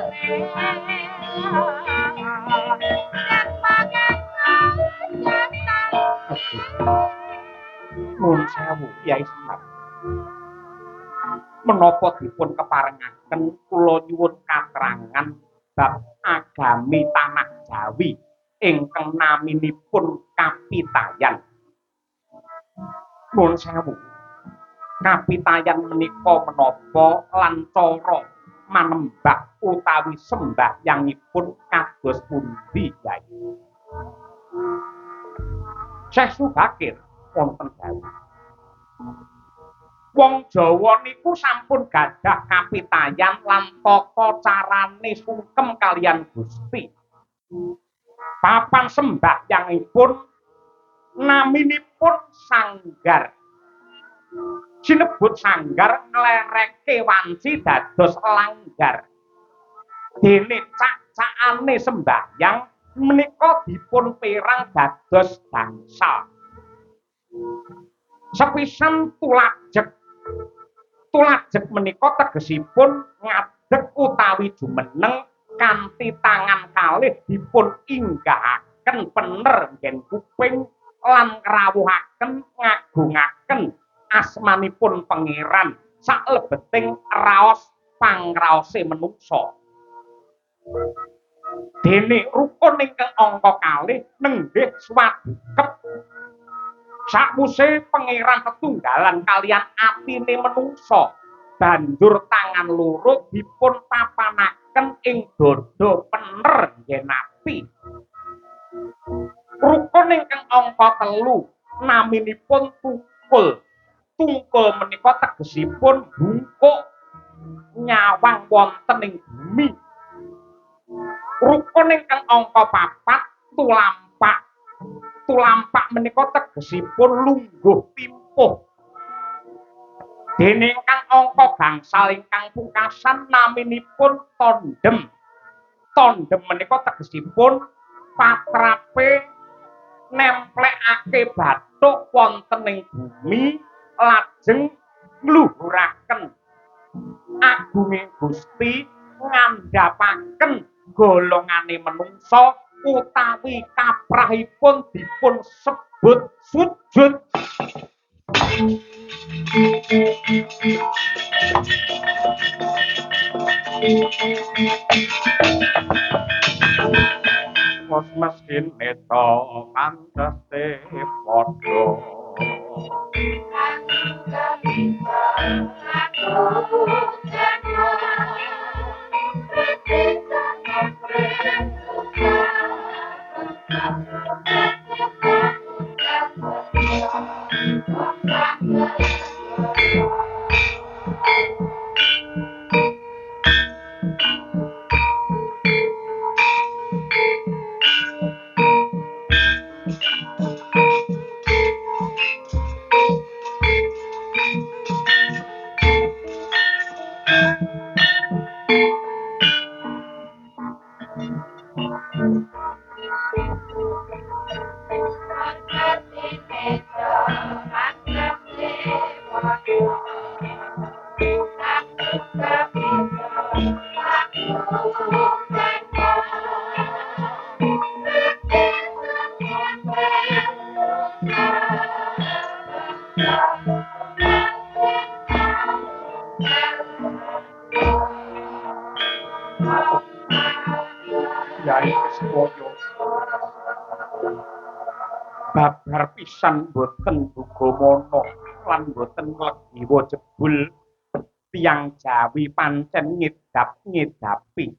Nuwun sewu Kyai Semar. Menapa dipun keparengaken kula nyuwun katrangan bab agami tanah Jawi ingkang naminipun Kapitayan. Nuwun sewu. Kapitayan menika menapa lan cara manembah utawi sembahyangipun kados pundi Kyai? Syekh Subakir wonten dawuh. Wong Jawa niku sampun gadah kapitayan lan tata carane sungkem kaliyan Gusti. Papan sembahyangipun naminipun sanggar. Sinebut sanggar nglereke wanci dados langgar. Dene cak-cakane sembahyang menika dipun perang dados gangsal. Sepisan tulajek. Tulajek menika tegesipun ngadeg utawi jumeneng kanthi tangan kalih dipun inggahaken pener nggen kuping lan ngrawuhaken ngagungaken asmanipun pangeran saklebeting raos pangraose menungsa. Dene rukun ingkang angka kalih nenggih swadukep. Sakwise pangeran tetunggalan kalian atine menungsa, banjur tangan loro dipun papanaken ing dada pener nggen api. Rukun ingkang angka 3 naminipun tungkul. Tungkul menika tegesipun bungkuk nyawang wonten ing bumi. Rukun ingkang angka 4 tulampak. Tulampak menika tegesipun lungguh pimpuh. Dene ingkang angka gangsal ingkang pungkasan naminipun tondhem. Tondhem menika tegesipun patrape nemplekake bathuk wonten ing bumi lajeng ngluhuraken agunging Gusti ngandhapaken golongane menungsa utawi kaprahipun dipun sebut sujud. Mos meskin neta panteste padha. Yai Krisnaya babar pisan boten bugamana lan boten klegiwa jebul tiyang Jawi pancen ngedap-ngedapi